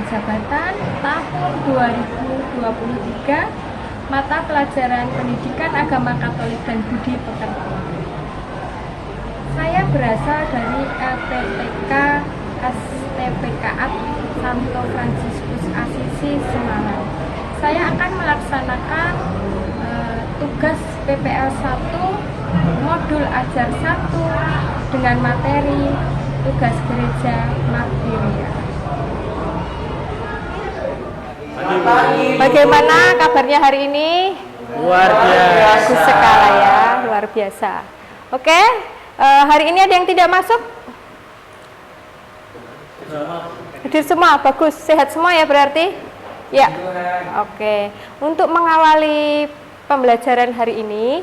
Jabatan tahun 2023, mata pelajaran Pendidikan Agama Katolik dan Budi Pekerti. Saya berasal dari LPTK STPKAT Santo Fransiskus Asisi Semarang. Saya akan melaksanakan tugas PPL 1 modul ajar 1 dengan materi tugas gereja Martiria. Bagaimana kabarnya hari ini? Luar biasa. Bagus sekali ya, luar biasa. Oke, hari ini ada yang tidak masuk? Hadir semua, bagus, sehat semua ya berarti? Ya, oke. Untuk mengawali pembelajaran hari ini,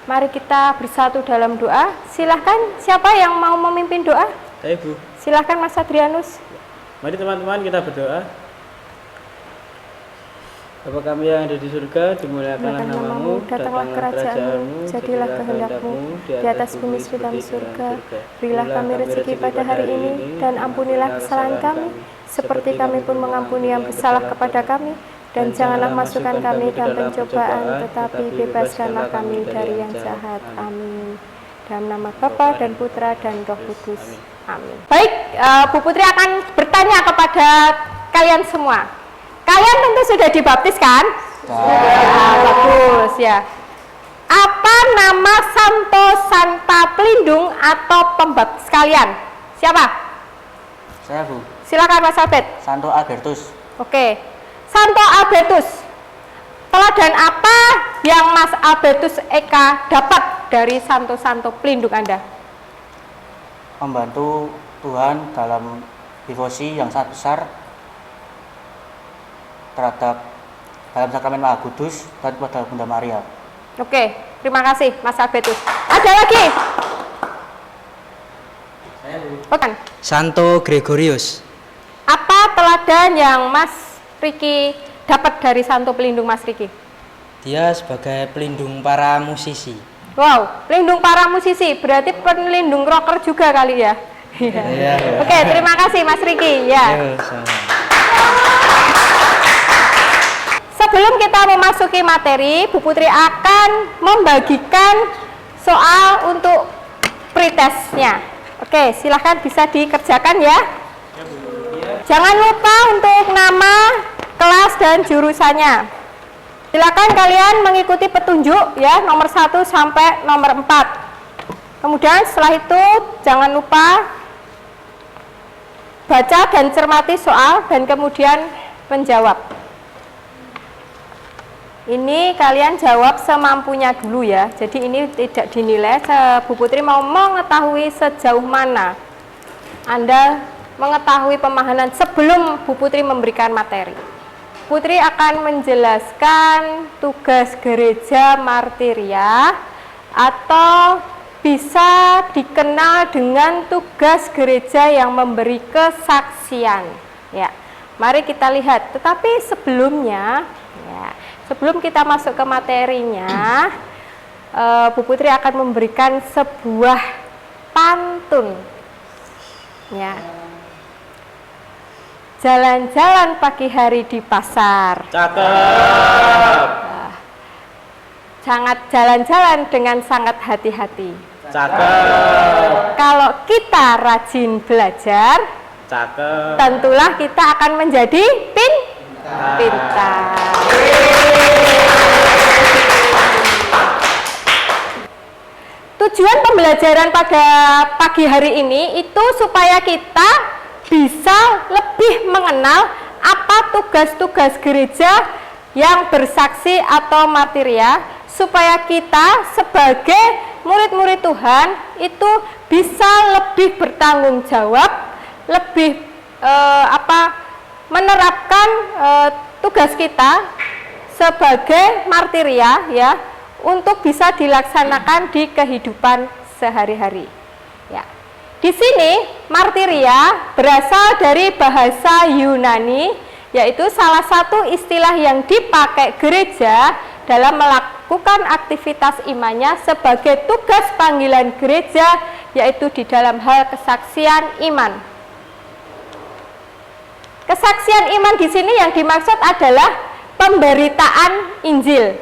mari kita bersatu dalam doa. Silahkan, siapa yang mau memimpin doa? Saya, Bu. Silahkan Mas Adrianus. Mari teman-teman kita berdoa. Bapa kami yang ada di surga, dimuliakanlah namamu, datanglah kerajaanmu, jadilah kehendakmu di atas bumi seperti di surga. Berilah kami rezeki pada hari ini, dan ampunilah kesalahan kami, seperti kami pun mengampuni yang bersalah kepada kami. Dan janganlah masukkan kami dalam pencobaan, tetapi bebaskanlah kami dari yang jahat. Amin. Dalam nama Bapa dan Putra dan Roh Kudus. Amin. Baik, Bu Putri akan bertanya kepada kalian semua. Kalian tentu sudah dibaptis kan? Ya, bagus ya. Apa nama Santo Santa Pelindung atau pembaptis kalian? Siapa? Saya, Bu. Silakan Mas Albert. Santo Albertus. Oke. Santo Albertus. Teladan apa yang Mas Albertus Eka dapat dari Santo Pelindung Anda? Membantu Tuhan dalam devosi yang sangat besar terhadap dalam sakramen Maha Kudus dan kepada Bunda Maria. Oke, terima kasih Mas Albertus. Ada lagi? Bukan. Santo Gregorius. Apa teladan yang Mas Riki dapat dari Santo Pelindung Mas Riki? Dia sebagai pelindung para musisi. Wow, pelindung para musisi, berarti pelindung rocker juga kali ya? Iya. Oke, terima kasih Mas Riki. Ya. Sebelum kita memasuki materi, Bu Putri akan membagikan soal untuk pretestnya. Oke, silahkan bisa dikerjakan ya. Jangan lupa untuk nama, kelas, dan jurusannya. Silakan kalian mengikuti petunjuk ya, nomor 1 sampai nomor 4. Kemudian setelah itu jangan lupa baca dan cermati soal dan kemudian menjawab. Ini kalian jawab semampunya dulu ya. Jadi ini tidak dinilai. Bu Putri mau mengetahui sejauh mana Anda mengetahui pemahaman sebelum Bu Putri memberikan materi. Putri akan menjelaskan tugas gereja Martiria atau bisa dikenal dengan tugas gereja yang memberi kesaksian. Ya, mari kita lihat. Tetapi sebelumnya, ya, sebelum kita masuk ke materinya, Bu Putri akan memberikan sebuah pantun. Ya. Jalan-jalan pagi hari di pasar. Cakep. Sangat jalan-jalan dengan sangat hati-hati. Cakep. Kalau kita rajin belajar, Cakep. tentulah kita akan menjadi pintar. Tujuan pembelajaran pada pagi hari ini itu supaya kita bisa lebih mengenal apa tugas-tugas gereja yang bersaksi atau martiria, supaya kita sebagai murid-murid Tuhan itu bisa lebih bertanggung jawab, lebih menerapkan tugas kita sebagai martiria ya, untuk bisa dilaksanakan di kehidupan sehari-hari. Ya. Di sini martiria berasal dari bahasa Yunani, yaitu salah satu istilah yang dipakai gereja dalam melakukan aktivitas imannya sebagai tugas panggilan gereja, yaitu di dalam hal kesaksian iman. Kesaksian iman di sini yang dimaksud adalah pemberitaan Injil.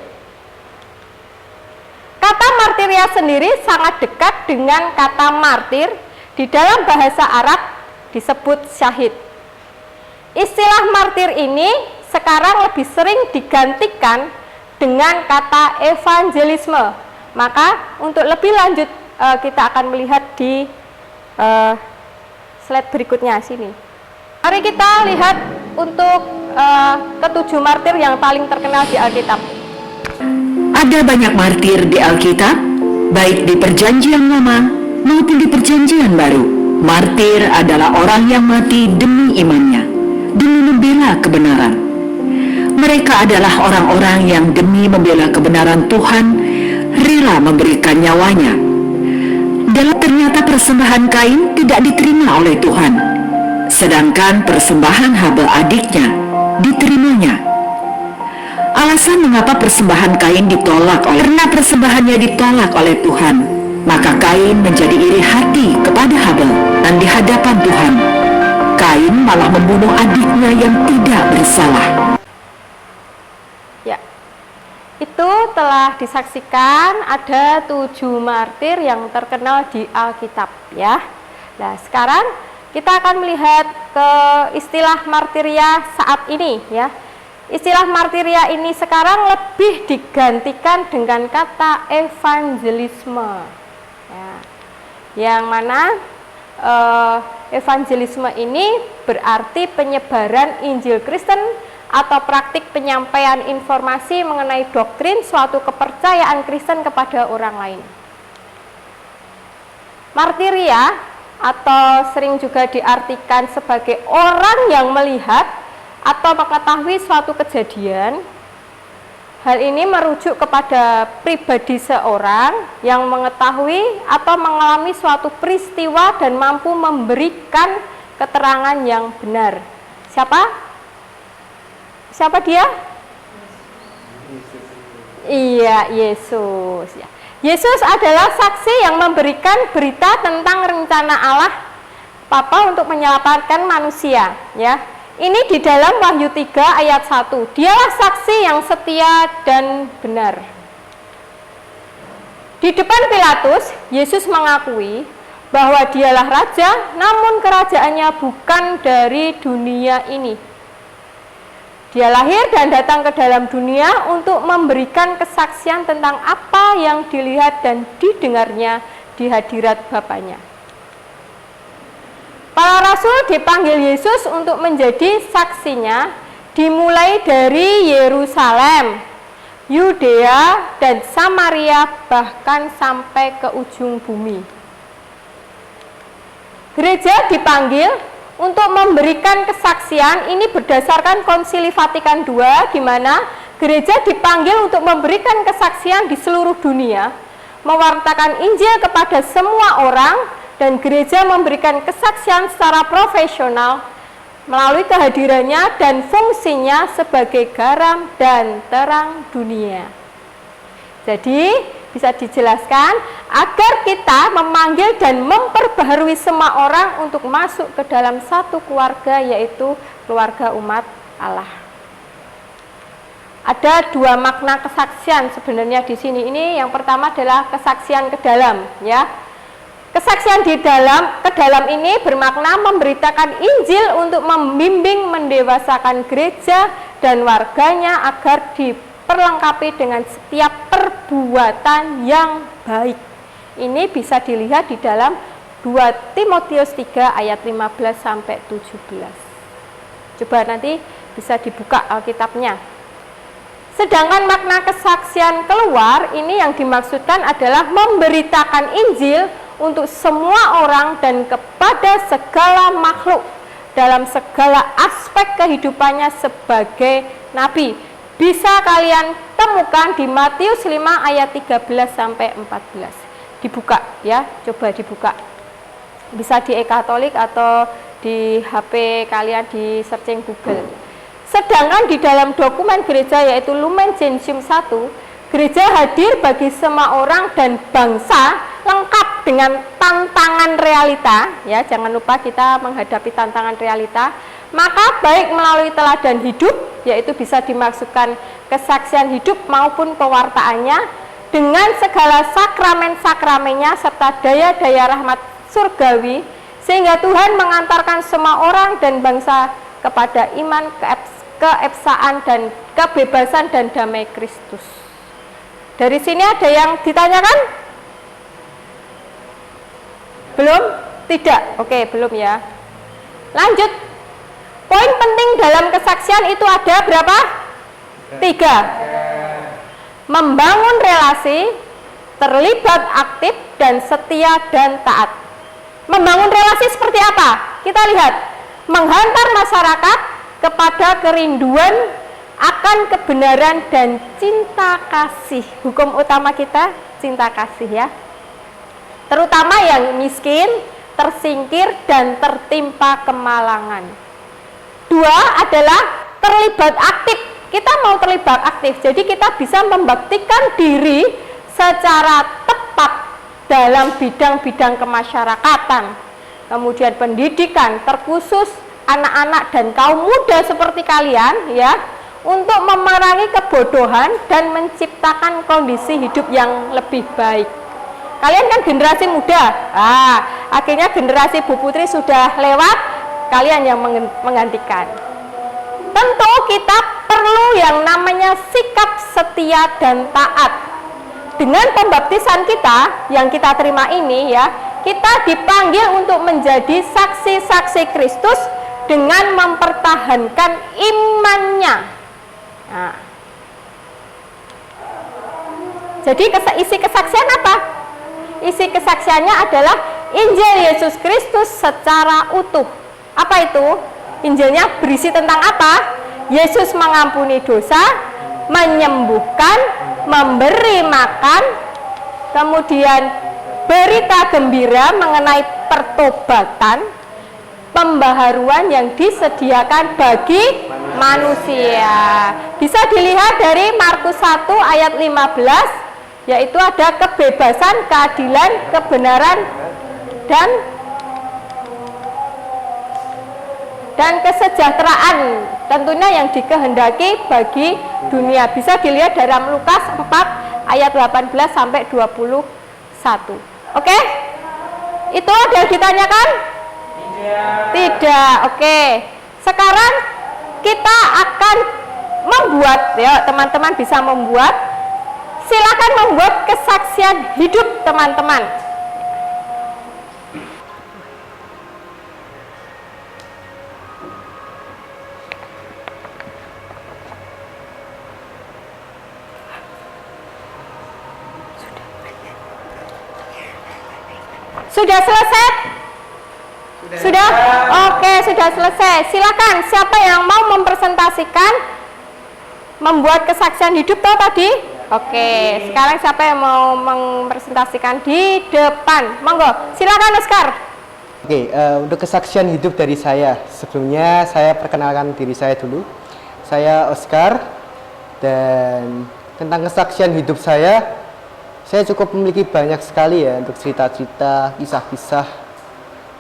Kata martiria sendiri sangat dekat dengan kata martir. Di dalam bahasa Arab disebut syahid. Istilah martir ini sekarang lebih sering digantikan dengan kata evangelisme. Maka untuk lebih lanjut kita akan melihat di slide berikutnya sini. Mari kita lihat untuk ketujuh martir yang paling terkenal di Alkitab. Ada banyak martir di Alkitab, baik di Perjanjian Lama maupun di Perjanjian Baru. Martir adalah orang yang mati demi imannya, demi membela kebenaran. Mereka adalah orang-orang yang demi membela kebenaran Tuhan rela memberikan nyawanya. Dan ternyata persembahan Kain tidak diterima oleh Tuhan, sedangkan persembahan Habel adiknya diterimanya. Alasan mengapa persembahan Kain ditolak karena persembahannya ditolak oleh Tuhan, maka Kain menjadi iri hati kepada Habel, dan di hadapan Tuhan Kain malah membunuh adiknya yang tidak bersalah. Ya, itu telah disaksikan ada 7 martir yang terkenal di Alkitab ya. Nah, sekarang kita akan melihat ke istilah martiria saat ini ya. Istilah martiria ini sekarang lebih digantikan dengan kata evangelisme ya. Yang mana evangelisme ini berarti penyebaran Injil Kristen atau praktik penyampaian informasi mengenai doktrin suatu kepercayaan Kristen kepada orang lain. Martiria atau sering juga diartikan sebagai orang yang melihat atau mengetahui suatu kejadian. Hal ini merujuk kepada pribadi seorang yang mengetahui atau mengalami suatu peristiwa dan mampu memberikan keterangan yang benar. Siapa? Siapa dia? Iya, Yesus. Yesus adalah saksi yang memberikan berita tentang rencana Allah Bapa untuk menyelamatkan manusia ya. Ini di dalam Wahyu 3 ayat 1. Dialah saksi yang setia dan benar. Di depan Pilatus, Yesus mengakui bahwa dialah raja, namun kerajaannya bukan dari dunia ini. Dia lahir dan datang ke dalam dunia untuk memberikan kesaksian tentang apa yang dilihat dan didengarnya di hadirat Bapanya. Para rasul dipanggil Yesus untuk menjadi saksinya, dimulai dari Yerusalem, Yudea, dan Samaria, bahkan sampai ke ujung bumi. Gereja dipanggil untuk memberikan kesaksian ini berdasarkan Konsili Vatikan II, di mana gereja dipanggil untuk memberikan kesaksian di seluruh dunia, mewartakan Injil kepada semua orang, dan gereja memberikan kesaksian secara profesional melalui kehadirannya dan fungsinya sebagai garam dan terang dunia. Jadi bisa dijelaskan agar kita memanggil dan memperbaharui semua orang untuk masuk ke dalam satu keluarga, yaitu keluarga umat Allah. Ada 2 makna kesaksian sebenarnya di sini. Ini yang pertama adalah kesaksian ke dalam ya. Kesaksian ke dalam ini bermakna memberitakan Injil untuk membimbing mendewasakan gereja dan warganya agar diperlengkapi dengan setiap perbuatan yang baik. Ini bisa dilihat di dalam 2 Timotius 3 ayat 15 sampai 17. Coba nanti bisa dibuka Alkitabnya. Sedangkan makna kesaksian keluar ini yang dimaksudkan adalah memberitakan Injil untuk semua orang dan kepada segala makhluk dalam segala aspek kehidupannya sebagai nabi. Bisa kalian temukan di Matius 5 ayat 13 sampai 14. Dibuka ya, coba dibuka. Bisa di e-Katolik atau di HP kalian di searching Google. Sedangkan di dalam dokumen gereja yaitu Lumen Gentium 1, gereja hadir bagi semua orang dan bangsa lengkap dengan tantangan realita ya, jangan lupa kita menghadapi tantangan realita, Maka baik melalui teladan hidup, yaitu bisa dimaksudkan kesaksian hidup maupun pewartaannya, dengan segala sakramen-sakramennya serta daya-daya rahmat surgawi, sehingga Tuhan mengantarkan semua orang dan bangsa kepada iman, keebsaan dan kebebasan dan damai Kristus. Dari sini ada yang ditanyakan? Belum? Tidak? Oke, belum ya. Lanjut. Poin penting dalam kesaksian itu ada berapa? 3. Membangun relasi, terlibat aktif dan setia dan taat. Membangun relasi seperti apa? Kita lihat. Menghantar masyarakat kepada kerinduan akan kebenaran dan cinta kasih. Hukum utama kita cinta kasih ya. Terutama yang miskin, tersingkir dan tertimpa kemalangan. 2 adalah terlibat aktif. Kita mau terlibat aktif, jadi kita bisa membaktikan diri secara tepat dalam bidang-bidang kemasyarakatan, kemudian pendidikan, terkhusus anak-anak dan kaum muda seperti kalian ya, untuk memerangi kebodohan dan menciptakan kondisi hidup yang lebih baik. Kalian kan generasi muda, akhirnya generasi Bu Putri sudah lewat, kalian yang menggantikan. Tentu kita perlu yang namanya sikap setia dan taat. Dengan pembaptisan kita yang kita terima ini ya, kita dipanggil untuk menjadi saksi-saksi Kristus dengan mempertahankan imannya. Nah. Jadi isi kesaksian apa? Isi kesaksiannya adalah Injil Yesus Kristus secara utuh. Apa itu? Injilnya berisi tentang apa? Yesus mengampuni dosa, menyembuhkan, memberi makan, kemudian berita gembira mengenai pertobatan, pembaharuan yang disediakan bagi manusia. Bisa dilihat dari Markus 1 ayat 15, yaitu ada kebebasan, keadilan, kebenaran, dan kesejahteraan tentunya yang dikehendaki bagi dunia. Bisa dilihat dalam Lukas 4 ayat 18 sampai 21. Oke? Itu ada yang ditanyakan? Tidak. Oke. Sekarang kita akan membuat, ya teman-teman bisa membuat. Silakan membuat kesaksian hidup teman-teman. Sudah selesai? Sudah? Oke, sudah selesai. Silakan, siapa yang mau mempresentasikan membuat kesaksian hidup toh tadi? Oke, sekarang siapa yang mau mempresentasikan di depan? Monggo, silakan Oscar. Oke, untuk kesaksian hidup dari saya, sebelumnya saya perkenalkan diri saya dulu. Saya Oscar, dan tentang kesaksian hidup saya cukup memiliki banyak sekali ya untuk cerita-cerita, kisah-kisah,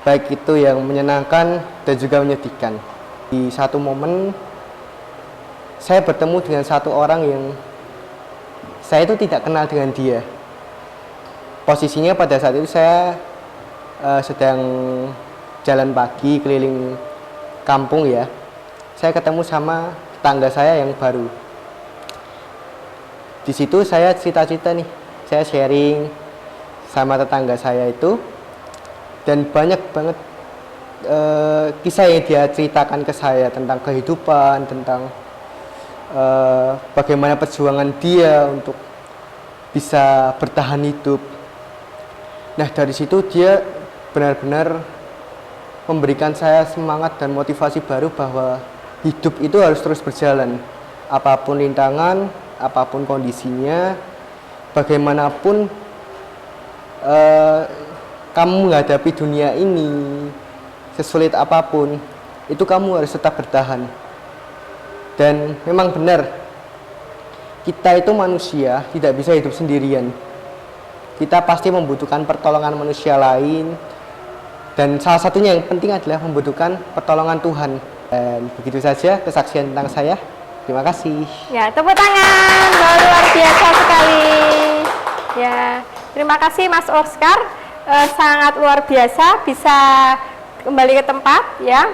baik itu yang menyenangkan dan juga menyedihkan. Di satu momen, saya bertemu dengan satu orang yang saya itu tidak kenal dengan dia. Posisinya pada saat itu saya sedang jalan pagi keliling kampung ya. Saya ketemu sama tetangga saya yang baru. Di situ saya cerita-cerita nih, saya sharing sama tetangga saya itu, dan banyak banget kisah yang dia ceritakan ke saya tentang kehidupan, tentang bagaimana perjuangan dia untuk bisa bertahan hidup. Nah, dari situ dia benar-benar memberikan saya semangat dan motivasi baru bahwa hidup itu harus terus berjalan. Apapun rintangan, apapun kondisinya, bagaimanapun kamu menghadapi dunia ini, sesulit apapun, itu kamu harus tetap bertahan. Dan memang benar, kita itu manusia, tidak bisa hidup sendirian. Kita pasti membutuhkan pertolongan manusia lain, dan salah satunya yang penting adalah membutuhkan pertolongan Tuhan. Dan begitu saja kesaksian tentang saya. Terima kasih. Ya, tepuk tangan. Luar biasa sekali. Ya, terima kasih Mas Oscar. Sangat luar biasa bisa kembali ke tempat ya.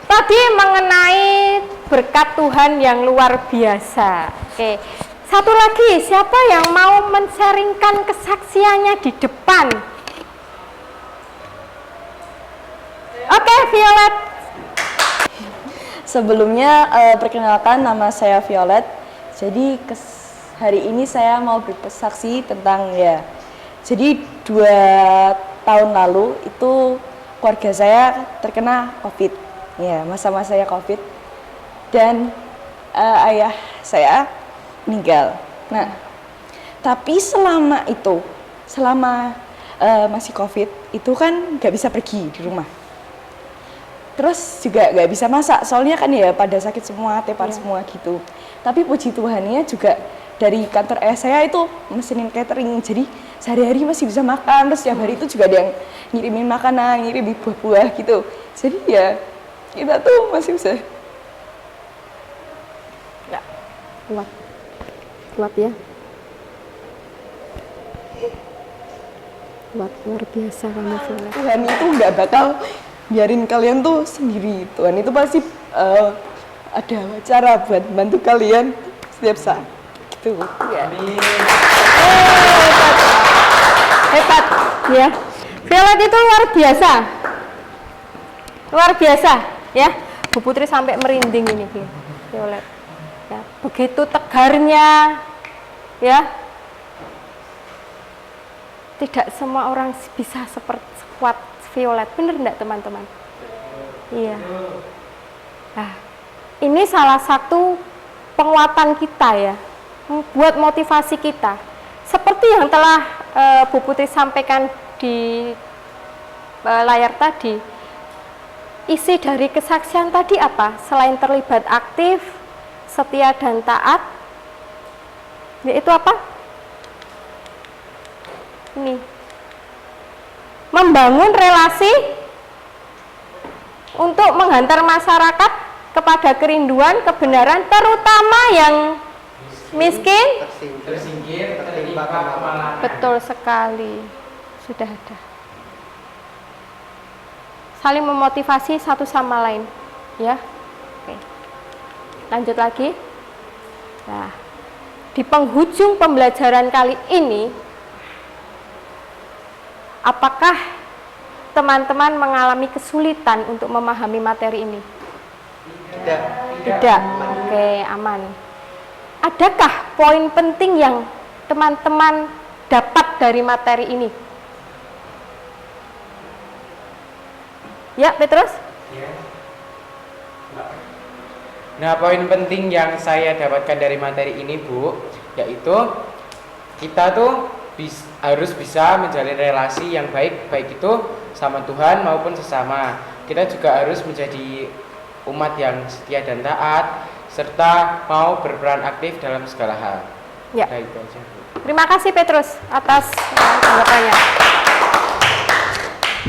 Tadi mengenai berkat Tuhan yang luar biasa. Oke. Satu lagi, siapa yang mau men-sharingkan kesaksiannya di depan? Oke, Violet. Sebelumnya perkenalkan, nama saya Violet. Jadi hari ini saya mau bersaksi tentang jadi 2 tahun lalu itu keluarga saya terkena COVID. Ya, masa-masa saya COVID. Dan ayah saya meninggal. Nah, tapi selama masih COVID itu kan nggak bisa pergi di rumah. Terus juga nggak bisa masak, soalnya kan ya pada sakit semua, tepar semua gitu. Tapi puji Tuhannya juga dari kantor ayah saya itu mesenin catering, jadi sehari-hari masih bisa makan. Terus setiap hari itu juga ada yang ngirimin makanan, ngirimin buah-buah gitu. Jadi ya kita tuh masih bisa. Ya, kuat ya. Luar biasa kamu Violet. Tuhan itu nggak bakal biarin kalian tuh sendiri. Tuhan itu pasti ada cara buat bantu kalian setiap saat gitu ya. Hebat ya. Violet itu luar biasa ya. Bu Putri sampai merinding ini Violet ya. Begitu tegarnya ya. Tidak semua orang bisa sekuat Violet, bener enggak teman-teman? Iya. Nah, ini salah satu penguatan kita ya, buat motivasi kita. Seperti yang telah Bu Putri sampaikan di layar tadi, isi dari kesaksian tadi apa? Selain terlibat aktif, setia dan taat, yaitu apa? Ini. Membangun relasi untuk menghantar masyarakat kepada kerinduan kebenaran, terutama yang miskin. Tersingkir, tertimpa kemalangan. Betul sekali, sudah ada. Saling memotivasi satu sama lain, ya. Oke. Lanjut lagi. Nah, di penghujung pembelajaran kali ini, apakah teman-teman mengalami kesulitan untuk memahami materi ini? Tidak. Oke, aman. Adakah poin penting yang teman-teman dapat dari materi ini? Ya, Petrus? Nah, poin penting yang saya dapatkan dari materi ini, Bu, yaitu kita tuh harus bisa menjalin relasi yang baik itu sama Tuhan maupun sesama. Kita juga harus menjadi umat yang setia dan taat, serta mau berperan aktif dalam segala hal. Ya. Nah, itu aja, Bu. Terima kasih Petrus atas tanggapannya.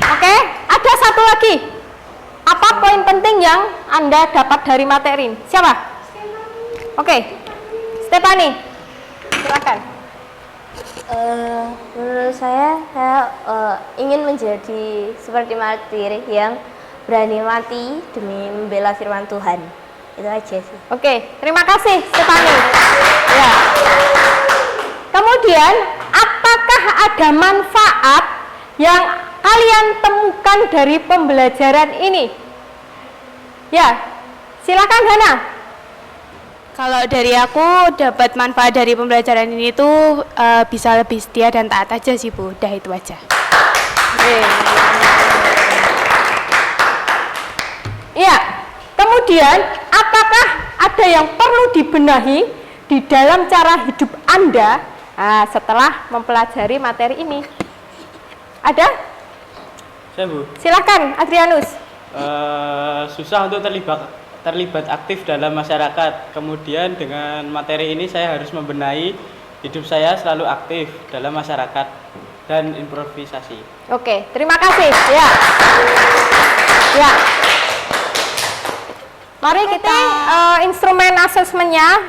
Oke, ada satu lagi. Apa poin penting yang Anda dapat dari materi ini? Siapa? Oke, Stefani, silakan. Menurut saya ingin menjadi seperti martir yang berani mati demi membela firman Tuhan. Itu aja sih. Oke, terima kasih Stefani. Ya. Kemudian, apakah ada manfaat yang kalian temukan dari pembelajaran ini? Ya, silakan Hana. Kalau dari aku dapat manfaat dari pembelajaran ini tuh bisa lebih setia dan taat aja sih Bu, udah itu aja. Iya, kemudian apakah ada yang perlu dibenahi di dalam cara hidup Anda setelah mempelajari materi ini? Ada? Saya, Bu. Silakan Adrianus. Susah untuk terlibat aktif dalam masyarakat. Kemudian dengan materi ini saya harus membenahi hidup saya selalu aktif dalam masyarakat dan improvisasi. Oke, terima kasih. Ya. Ya. Mari kita instrumen asesmennya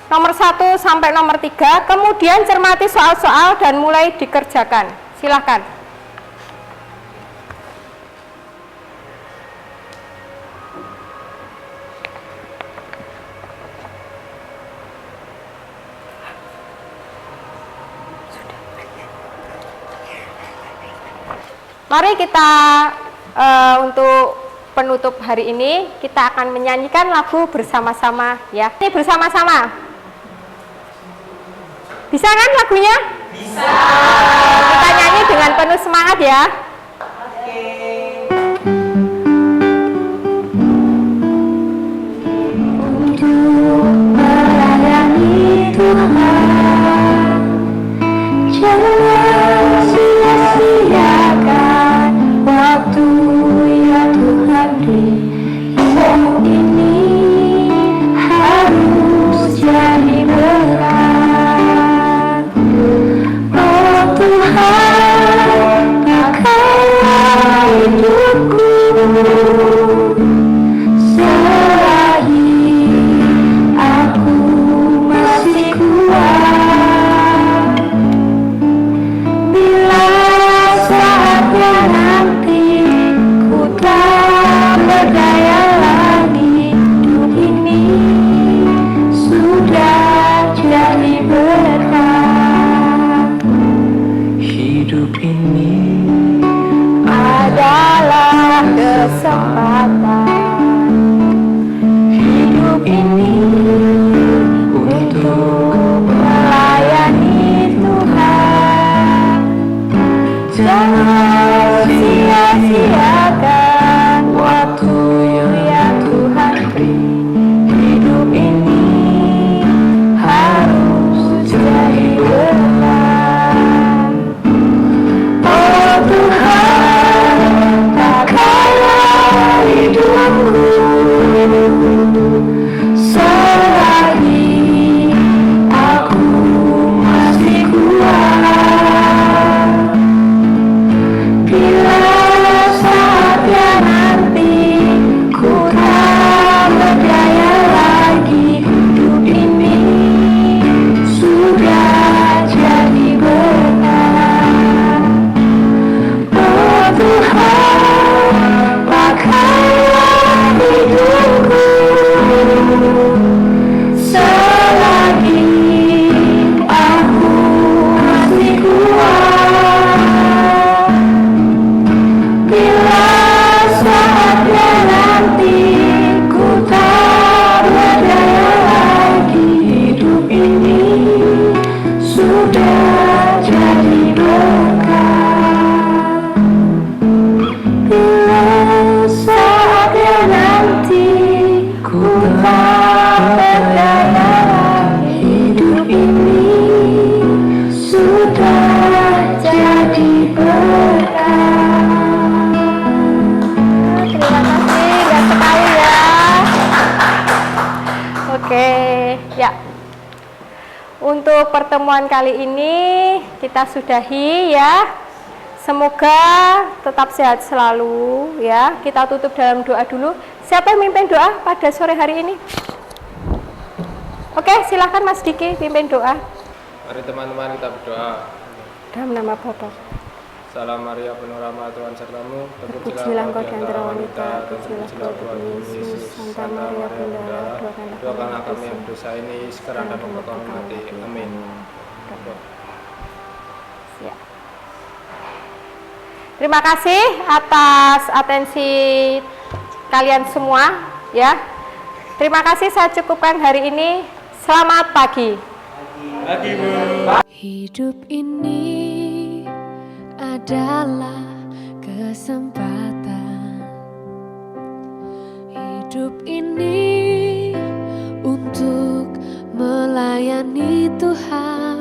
nomor 1 sampai nomor 3, kemudian cermati soal-soal dan mulai dikerjakan. Silahkan. Mari kita untuk penutup hari ini kita akan menyanyikan lagu bersama-sama ya. Ini bersama-sama. Bisa kan lagunya? Bisa. Kita nyanyi dengan penuh semangat ya. Untuk melayani Tuhan, jangan sia-siakan waktu yang Tuhan beri. Hidup ini harus jadi berkat. Oh Tuhan, pakailah hidupku selagi aku masih kuat. Bila saatnya nanti ku tak berdaya lagi, hidup ini sudah jadi berkat. Hidup ini adalah kesempatan. Hidup ini untuk melayani Tuhan. Jangan sia-siakan waktu yang Tuhan beri. Hidup ini harus jadi berkat. Oh Tuhan, pakailah hidupku selagi aku masih kuat. Bila saatnya nanti ku tak berdaya lagi, hidup ini sudah jadi berkat. Oh Tuhan, pakailah hidupku selagi aku masih kuat. Bila saatnya nanti ku tak berdaya lagi, hidup ini sudah jadi berkat. Bila saatnya nanti ku tak berdaya lagi, hidup ini sudah jadi berkat. Terima kasih, indah sekali ya. Oke, ya. Untuk pertemuan kali ini kita sudahi ya. Semoga tetap sehat selalu ya. Kita tutup dalam doa dulu. Siapa yang mimpin doa pada sore hari ini? Oke, silakan Mas Diki pimpin doa. Mari teman-teman kita berdoa. Dalam nama Bapa. Salam Maria penuh rahmat Tuhan sertamu, Terpujilah engkau di antara wanita, terpujilah kau Tuhan Yesus. Santa Maria Bunda Allah, doakanlah kami yang berdosa ini sekarang dan waktu kami mati. Amin. Ya. Terima kasih atas atensi kalian semua ya. Terima kasih, saya cukupkan hari ini. Selamat pagi. Pagi Bu. Hidup ini adalah kesempatan. Hidup ini untuk melayani Tuhan.